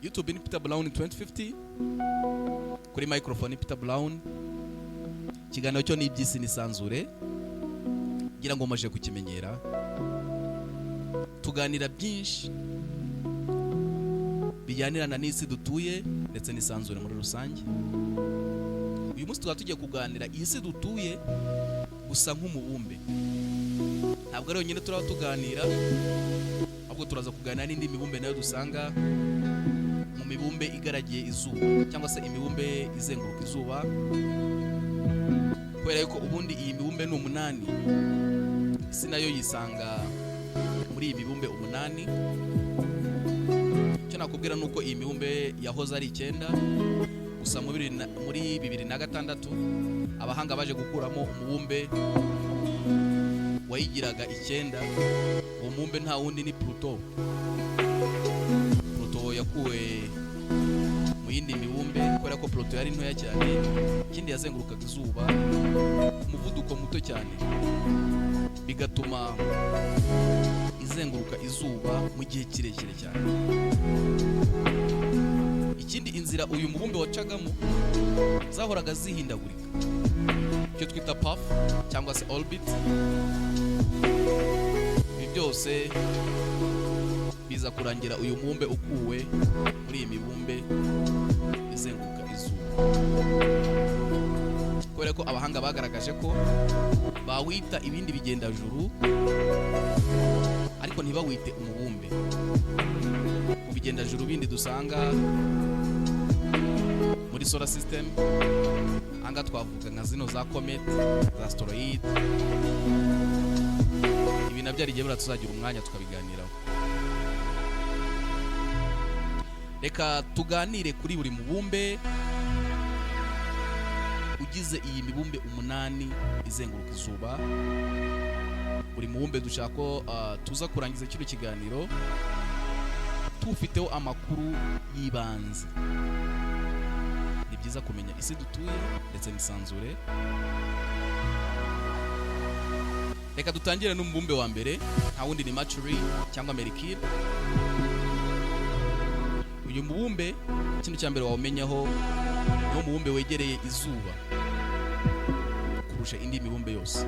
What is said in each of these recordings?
YouTube ni Peter Brown 2050, kuri microphone Peter Brown. Ikiganiro cyo ni iby'isi nisanzure, ngira ngo maje kukimenyera. Tuganira byinshi bijyanirana n'isi dutuye ndetse nisanzure muri rusange. Uyu munsi tugiye kuganira isi dutuye gusa nk'umubumbe. Ntabwo rero nyine turaba tuganira, ahubwo turaza kuganira n'indi mibumbe nayo dusanga mu mibumbe igaragiye izuba cyangwa se imibumbe izenguruka izuba. Kubera yuko ubundi iyi mibumbe ni 8, isi nayo yisanga muri iyi mibumbe 8. Icyo nakubwira nuko iyi mibumbe yahoze ari 9, gusa muri 2006 abahanga baje gukuramo umubumbe wayigiraga 9. Uwo mubumbe nta wundi ni Pluto. Pluto yakuwe mu yindi mibumbe kubera ko Pluto yari ntoya cyane, ikindi yazengurukaga izuba umuvuduko muto cyane, bigatuma izenguruka izuba mu gihe kirekire cyane. Ikindi, inzira uyu mubumbe wacagamo zahoraga zihindagurika, icyo twita path cyangwa se orbit. Ibi byose biza kurangira uyu mubumbe ukuwe muri iyi mibumbe izenguruka izuba, kubera ko abahanga bagaragaje ko bawita ibindi bigendajuru ariko ntibawite umubumbe. Mu bigendajuru bindi dusanga muri solar system, anga twavuga nka zino za comet, za asteroid. Ibi nabyo ari igihe tuzagira umwanya tukabiganiraho. Reka tuganire kuri buri mubumbe ugize iyi mibumbe 8 izenguruka izuba. Buri mubumbe dushaka ko tuza kurangiza kino kiganiro tufiteho amakuru yibanze. Ni byiza kumenya isi dutuye ndetse nisanzure. Reka dutangire n'umubumbe wa mbere, nta wundi ni Mercury cyangwa Mercury. Uyu mubumbe ikintu cya mbere wawumenyaho ni umubumbe wegereye izuba kurusha indi mibumbe yose,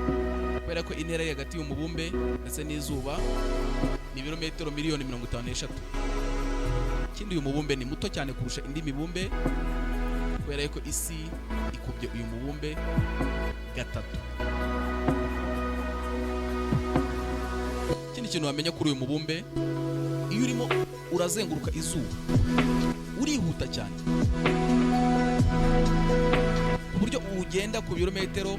kubera ko intera iri hagati y'umubumbe ndetse n'izuba ni ibirometero miliyoni 53. Ikindi, uyu mubumbe ni muto cyane kurusha indi mibumbe, kubera ko isi ikubye uyu mubumbe 3. Ikindi kintu wamenya kuri uyu mubumbe, iyo urimo urazenguruka izuba urihuta cyane, ku buryo ugenda ku birometero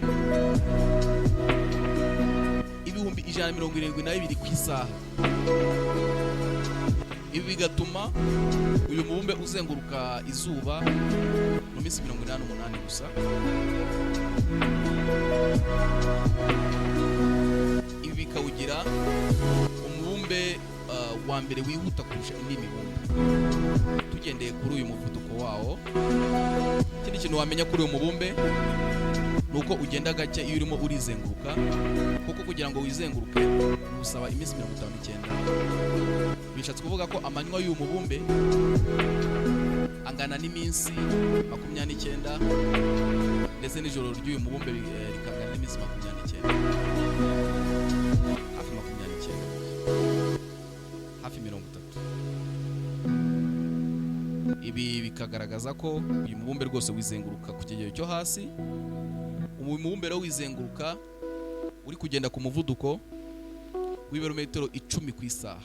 172 ku isaha. Ibi bigatuma uyu mubumbe uzenguruka izuba mu minsi 88 gusa. Ibi bikawugira umubumbe wa mbere wihuta kurusha indi mibumbe tugendeye kuri uyu muvuduko wawo. Ikindi kintu wamenya kuri uyu mubumbe nuko ugenda gake iyo urimo urizenguruka, kuko kugira ngo wizenguruke usaba iminsi 59. Bishatse kuvuga ko amanywa y'uyu mubumbe angana n'iminsi 29, ndetse n'ijoro ry'uyu mubumbe rikangana n'iminsi 29, hafi 29, hafi 30. Ibi bikagaragaza ko uyu mubumbe rwose wizenguruka ku kigero cyo hasi. Uyu mubumbe rero wizenguruka uri kugenda ku muvuduko w'ibirometero 10 ku isaha.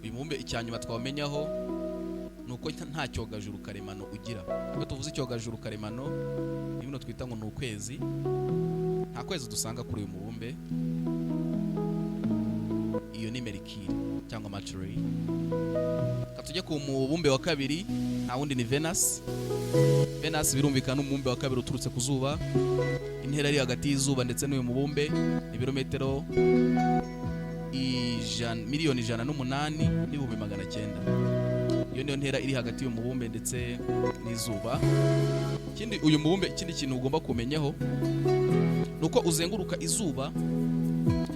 Uyu mubumbe icyanyuma twamenyaho nuko nta cyogajuru karemano ugira. Ubwo tuvuze icyogajuru karemano ni bino twita ngo ni ukwezi. Nta kwezi dusanga kuri uyu mubumbe. Iyo ni Mercury cyangwa Mercury. Katujye ku mubumbe wa kabiri, nta wundi ni Venus. Venus birumvikana umubumbe wa kabiri uturutse ku zuba. Intera iri hagati y'izuba ndetse n'uyu mubumbe ni ibirometero miliyoni 108 n'ibihumbi 900. Iyo niyo ntera iri hagati y'umubumbe ndetse n'izuba. Ikindi, uyu mubumbe ikindi kintu ugomba kumenyaho nuko uzenguruka izuba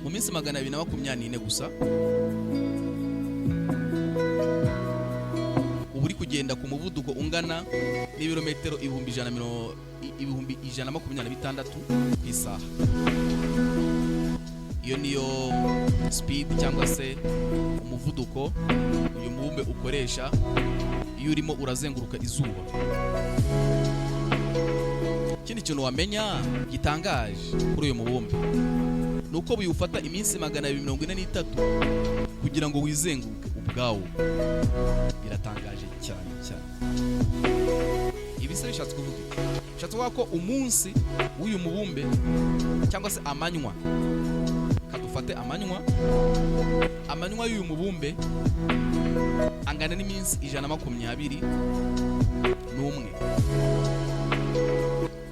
mu minsi 224 gusa uba uri kugenda ku muvuduko ungana n'ibirometero 126 ku isaha. Iyo niyo speed cyangwa se umuvuduko uyu mubumbe ukoresha iyo urimo urazenguruka izuba. Ikindi kintu wamenya gitangaje kuri uyu mubumbe nuko biwufata iminsi 243 kugira ngo wizenguruke ubwawo. Biratangaje cyane cyane. Ibi se bishatse kuvuga iki? Bishatse kuvuga ko umunsi w'uyu mubumbe cyangwa se amanywa, kadufate amanywa y'uyu mubumbe angana n'iminsi 121,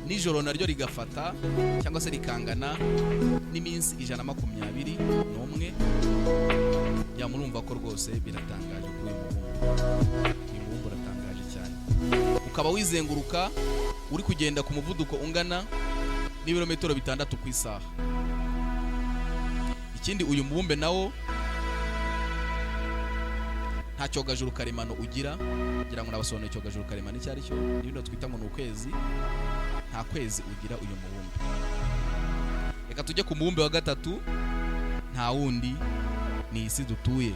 nijoro naryo rigafata cyangwa se rikangana n'iminsi 121. Murumva ko rwose biratangaje kuri uyu mubumbe. Uyu mubumbe uratangaje cyane, ukaba wizenguruka uri kugenda ku muvuduko ungana n'ibirometero 6 ku isaha. Ikindi uyu mubumbe nawo nta cyogajuru karemano ugira, kugira ngo nabasobanurire icyogajuru karemano icyo ari cyo. N'ibyo twita ngo ni ukwezi. Nta kwezi ugira uyu mubumbe. Reka tujye ku mubumbe wa gatatu, nta wundi ni isi dutuye,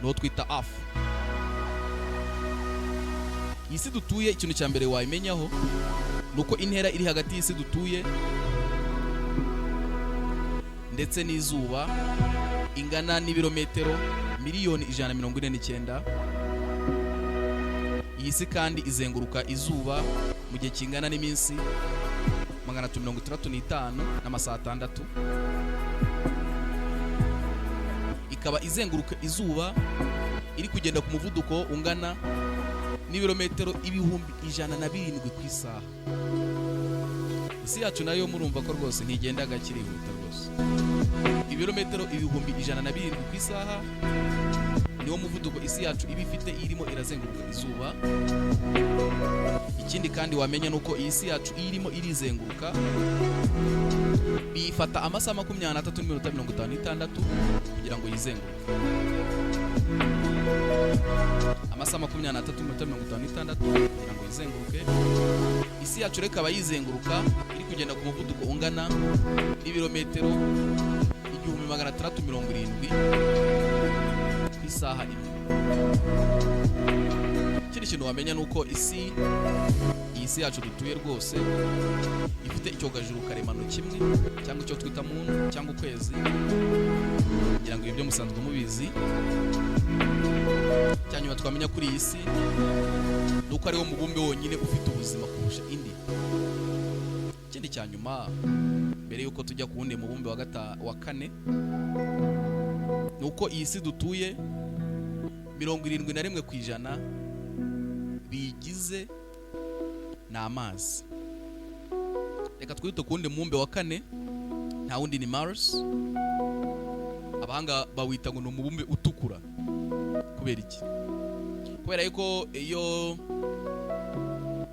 no twita Earth. Isi dutuye, ikintu cya mbere wayimenyaho nuko intera iri hagati y'isi dutuye ndetse n'izuba ingana n'ibirometero 149,000. Iyi si kandi izenguruka izuba mu gihe kingana n'iminsi 365 n'amasaha 6. Ikaba izenguruka izuba iri kugenda ku muvuduko ungana n'ibirometero 107,000 ku isaha. Isi yacu nayo murumva ko rwose ntigenda gakiri huta rwose. Ibirometero 107,000 ku isaha niwo muvuduko isi yacu iba ifite irimo irazenguruka izuba. Ikindi kandi wamenya nuko iyi si yacu irimo irizenguruka bifata amasaha 23 n'iminota 56 kugira ngo yizenguruke. Amasaha 23 n'iminota 56 kugira ngo yizenguruke. Isi yacu reka abayizenguruka iri kugenda ku muvuduko ungana n'ibirometero 1670 ku isaha imwe. Ikindi kintu wamenya nuko iyi si yacu dutuye rwose ifite icyogajuru karemano kimwe cyangwa icyo twita moon cyangwa ukwezi, kugira ngo ibyo musanzwe mubizi. Cyanyuma twamenya kuri iyi si nuko ariwo mubumbe wonyine ufite ubuzima kurusha indi. Ikindi cyanyuma mbere yuko tujya ku wundi mubumbe wa kane nuko iyi si dutuye 71% bigize n'amazi. Reka twite ku wundi mubumbe wa kane, nta wundi ni Mars. Abahanga bawita ngo ni umubumbe utukura. Kubera iki? Kubera yuko iyo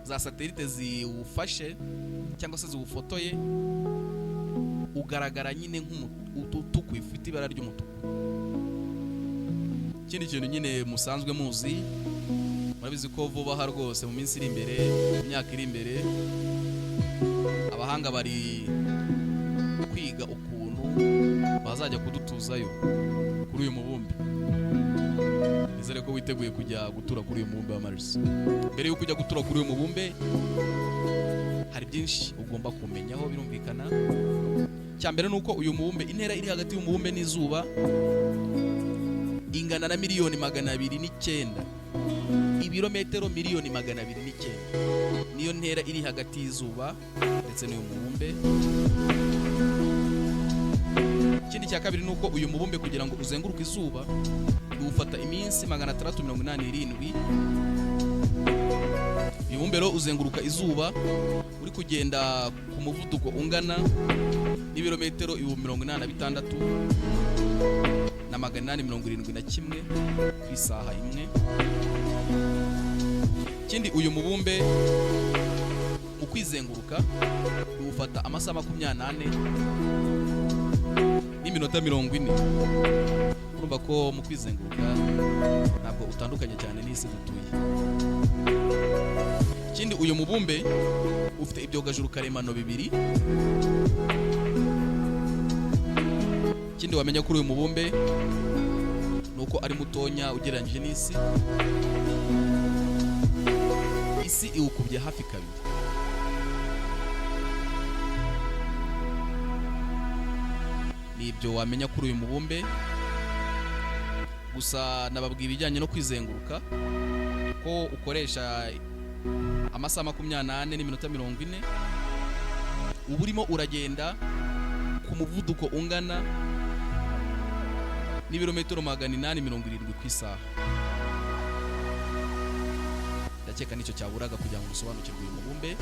za satelite ziwufashe cyangwa se ziwufotoye ugaragara nyine nk'umutuku, ufite ibara ry'umutuku. Ikindi kintu nyine musanzwe muzi, murabizi ko vuba aha rwose mu minsi iri imbere, mu myaka iri imbere, abahanga bari kwiga ukuntu bazajya kudutuzayo kuri uyu mubumbe. Nizere ko witeguye kujya gutura kuri uyu mubumbe wa Mars. Mbere yo kujya gutura kuri uyu mubumbe hari byinshi ugomba kumenyaho, birumvikana. Cyambere nuko uyu mubumbe, intera iri hagati y'umubumbe n'izuba ingana na 209,000, ibirometero 209,000. Niyo ntera iri hagati y'izuba ndetse n'uyu mubumbe. Ikindi cya kabiri nuko uyu mubumbe kugira ngo uzenguruke izuba uwufata iminsi 687. Uyu mubumbe rero uzenguruka izuba uri kugenda ku muvuduko ungana n'ibirometero 86 na 871 ku isaha imwe. Ikindi uyu mubumbe ukwizenguruka uwufata amasaha 28 n'iminota 40. urumva ko mu kwizenguruka ntabwo utandukanye cyane n'isi dutuye. Ikindi, uyu mubumbe ufite ibyogajuru karemano bibiri. Ikindi wamenya kuri uyu mubumbe nuko ari mutonya ugereranyije n'isi. Isi iwukubye hafi kabiri. Ni ibyo wamenya kuri uyu mubumbe. Gusa nababwira ibijyanye no kwizenguruka ko ukoresha amasaha 28 n'iminota 40. uba urimo uragenda ku muvuduko ungana n'ibirometero 870 ku isaha. Ndakeka nicyo cyaburaga kugira ngo usobanukirwe uyu mubumbe.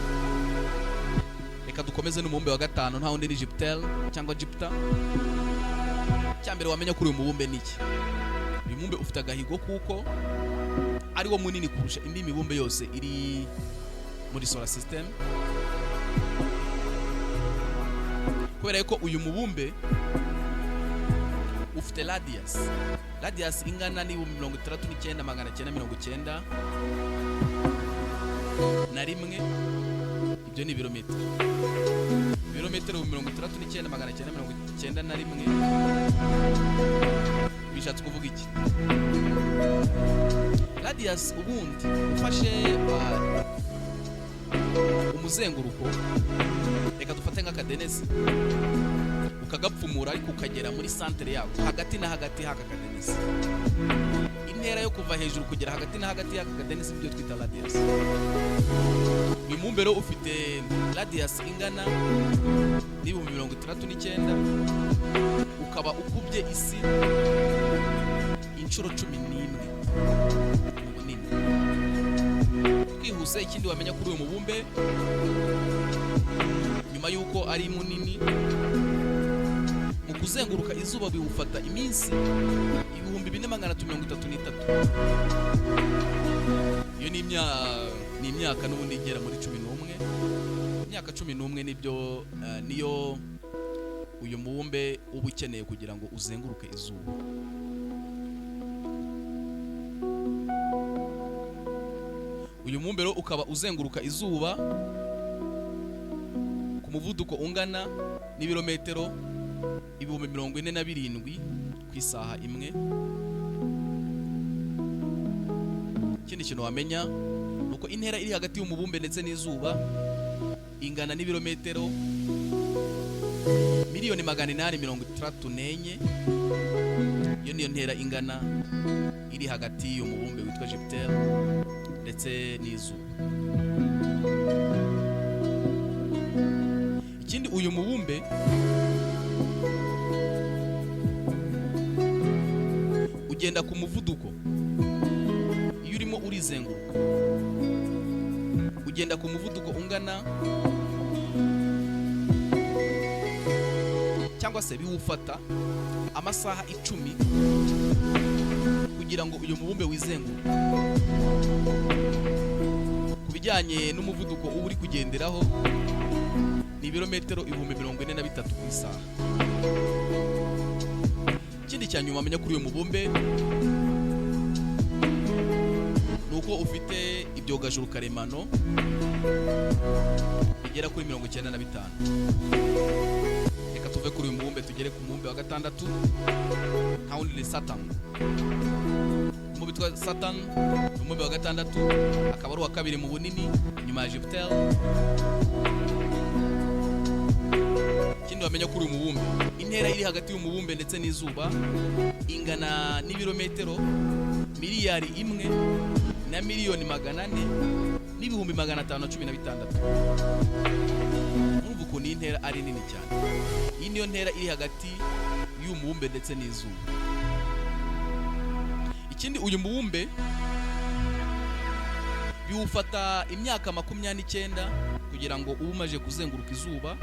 Reka dukomeze n'umubumbe wa gatanu, nta wundi ni Jupiter cyangwa Jupiter. Cyambere wamenya kuri uyu mubumbe niki? Uyu mubumbe ufite agahigo kuko ari wo munini kurusha indi mibumbe yose iri muri solar system. Kubera ko uyu mubumbe ufite radius ingana ni 69,990 na rimwe. Ibyo ni ibirometero 69,990 na rimwe. Bishatse kuvuga iki? Radius ubundi ufashe umuzenguruko, reka dufate nk'akadenesi, ukagapfumura ariko ukagera muri centre yawo hagati na hagati haka kadenesi. Intera yo kuva hejuru kugera hagati na hagati haka kadenesi byo twita radius. Uyu mubumbe rero ufite radius ingana ni 69, ukaba ukubye isi inshuro 11 mu bunini. Twihuse, ikindi wamenya kuri uyu mubumbe nyuma yuko ari munini, mu kuzenguruka izuba biwufata iminsi 4,433. Iyo ni imyaka n'ubundi igera muri 11. Imyaka 11 nibyo niyo uyu mubumbe uba ukeneye kugira ngo uzenguruke izuba. Uyu mubumbe rero ukaba uzenguruka izuba ku muvuduko ungana n'ibirometero 47,000 ku isaha imwe. Ikindi kintu wamenya nuko intera iri hagati y'umubumbe ndetse n'izuba ingana n'ibirometero 834,000. Iyo niyo ntera ingana iri hagati y'umubumbe witwa Jupiter ndetse n'izuba. Ikindi, uyu mubumbe ugenda ku muvuduko. Iyo urimo urizenguruka ugenda ku muvuduko ungana, cyangwa se biwufata amasaha 10 kugira ngo uyu mubumbe wizenguruke. Ku bijyanye n'umuvuduko uba uri kugenderaho ni ibirometero 43,000 ku isaha. Ikindi cya nyuma amenya kuri uyu mubumbe nuko ufite ibyogajuru karemano bigera kuri 95. Reka tuve kuri uyu mubumbe tugere ku mubumbe wa gatandatu, nta wundi ni Saturn. Umubumbe witwa Saturn ni umubumbe wa gatandatu, akaba ari uwa kabiri mu bunini nyuma ya Jupiter. Ikindi wamenya kuri uyu mubumbe, intera iri hagati y'umubumbe ndetse n'izuba ingana n'ibirometero 1,400,416,516. Urumva ukuntu iyi ntera ari nini cyane. Iyi niyo ntera iri hagati y'umubumbe ndetse n'izuba. Ikindi, uyu mubumbe biwufata imyaka 29 kugira ngo ube umaze kuzenguruka izuba.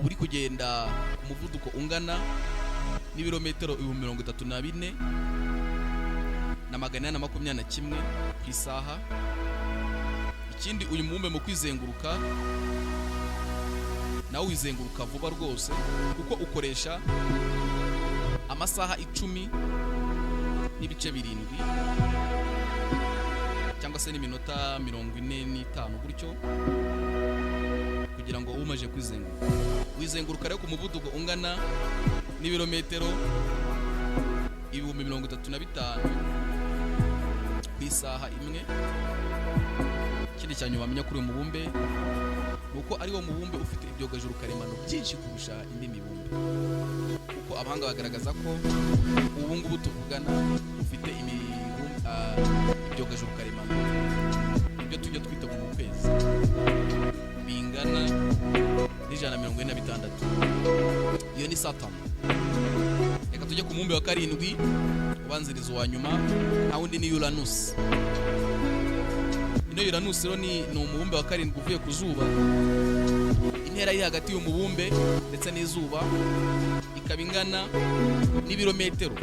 Uri kugenda ku muvuduko ungana n'ibirometero 34,821 ku isaha. Ikindi, uyu mubumbe mu kwizenguruka nawo nawe wizenguruka vuba rwose kuko ukoresha amasaha 10 n'ibice 7 cyangwa se n'iminota 45 gutyo kugira ngo umaje kwizenguruka. Wizenguruka rero ku muvuduko ungana n'ibirometero 35,000 ku isaha imwe. Ikindi cyane wamenya kuri uyu mubumbe nuko ari wo mubumbe ufite ibyogajuru karemano byinshi kurusha indi mibumbe, kuko abahanga bagaragaza ko ubu ngubu tuvugana ufite ibyogajuru karemano ibyo tujya twita mu kwezi bingana n'146. Iyo ni Saturn. Reka tujye ku mubumbe wa karindwi ubanziriza wa nyuma, nta wundi ni Uranus. Ino Uranus rero ni umubumbe wa karindwi uvuye ku zuba. Intera iri hagati y'umubumbe ndetse n'izuba ikaba ingana n'ibirometero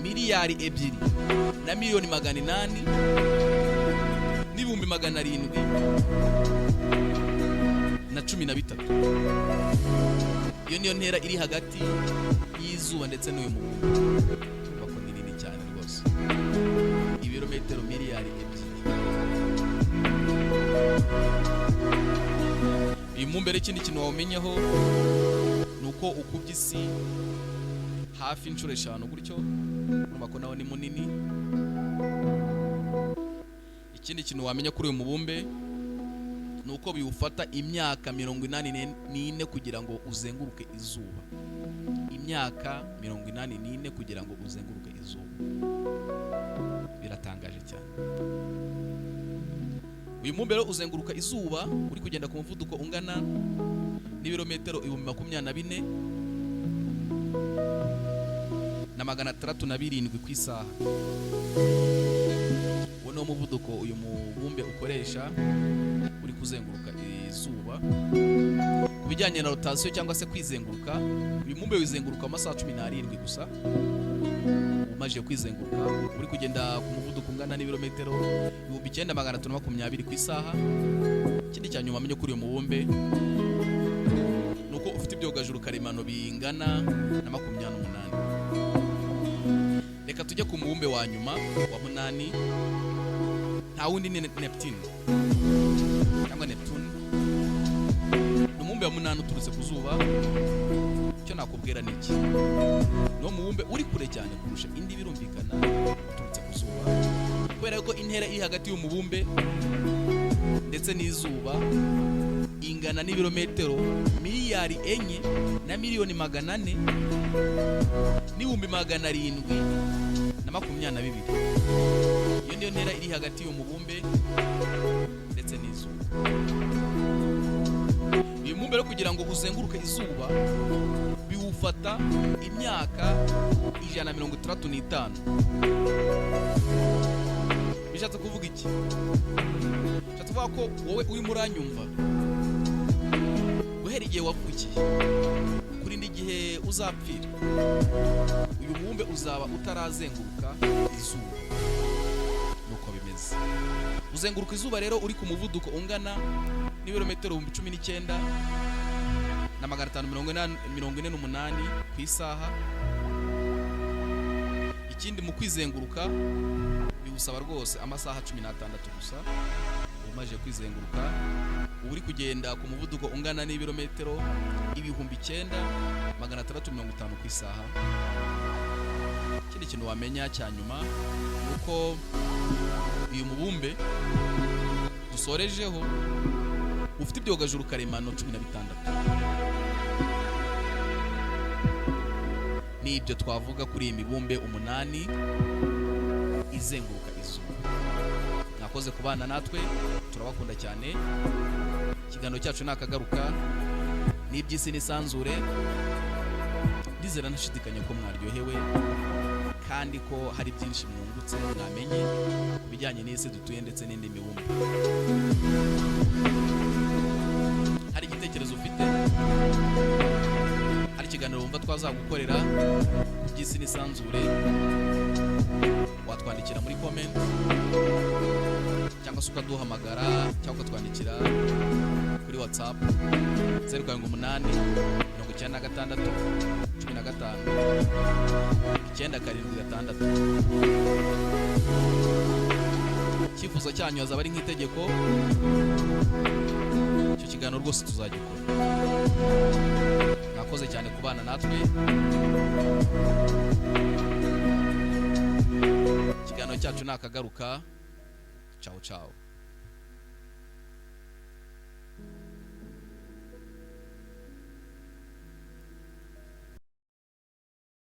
miliyari 2,800,000 n'ibihumbi 713. Iyo niyo ntera iri hagati y'izuba ndetse n'uyu mubumbe. Bako ni nini cyane rwose, ibirometero miliyari 2. Uyu mubumbe rero ikindi kintu wawumenyeho nuko ukubye isi hafi inshuro 5 gutyo, urumva ko nawo ni munini. Ikindi kintu wamenya kuri uyu mubumbe nuko biwufata imyaka 84 kugira ngo uzenguruke izuba. Imyaka 84 kugira ngo uzenguruke izuba. Biratangaje cyane. Uyu mubumbe rero uzenguruka izuba uri kugenda ku muvuduko ungana n'ibirometero 24,607 ku isaha. Uwo ni umuvuduko uyu mubumbe ukoresha uri kuzenguruka izuba. Ku bijyanye na rotation cyangwa se kwizenguruka, uyu mubumbe wizenguruka amasaha 17 gusa. Umaje kwizenguruka uri kugenda ku muvuduko ungana n'ibirometero 9,320 ku isaha. Ikindi cyane wamenye kuri uyu mubumbe nuko ufite ibyogajuru karemano bingana na 28. Reka tujye ku mubumbe wa nyuma wa 8, nta wundi ni Neptune cyangwa Neptune. Ni umubumbe wa 8 uturutse ku zuba. Icyo nakubwira ni iki: no mubumbe uri kure cyane kurusha indi, birumvikana uturutse ku zuba, kubera ko intera iri hagati y'umubumbe ndetse n'izuba ingana n'ibirometero miliyari 4,400,000 n'ibihumbi 722. Iyo niyo ntera iri hagati y'umubumbe ndetse n'izuba. Uyu mubumbe rero kugira ngo uzenguruke izuba biwufata imyaka 165. Bishatse kuvuga iki? Bishatse kuvuga ko wowe urimo uranyumva, guhera igihe wavukiye kuri n'igihe uzapfira, uyu mubumbe uzaba utarazenguruka izuba. Nuko bimeze. Uzenguruka izuba rero uri ku muvuduko ungana n'ibirometero 19,548 ku isaha. Ikindi mu kwizenguruka biwusaba rwose amasaha 16 gusa. Umaje kwizenguruka uri kugenda ku muvuduko ungana n'ibirometero 9,650 ku isaha. Ikindi kintu wamenya cya nyuma uko uyu mubumbe dusorejeho ufite ibyogajuru karemano 16. Ni ibyo twavuga kuri iyi mibumbe 8 izenguruka izuba. Nakoze kubana natwe, turabakunda cyane. Ikiganiro cyacu nakagaruka n'iby'isi n'isanzure. Ndizera ntashidikanya ko mwaryohewe kandi ko hari byinshi mwungutse mwamenye ku bijyanye n'isi dutuye ndetse n'indi mibumbe. Hari igitekerezo ufite, hari ikiganiro wumva twazagukorera ku by'isi n'isanzure, watwandikira muri comment cyangwa se ukaduhamagara cyangwa ukatwandikira kuri WhatsApp 078 96 15 976. Icyifuzo cyanyu azaba ari nk'itegeko, icyo kiganiro rwose tuzagikora. Nakoze cyane kubana natwe. Ikiganiro cyacu nakagaruka. Ciao ciao.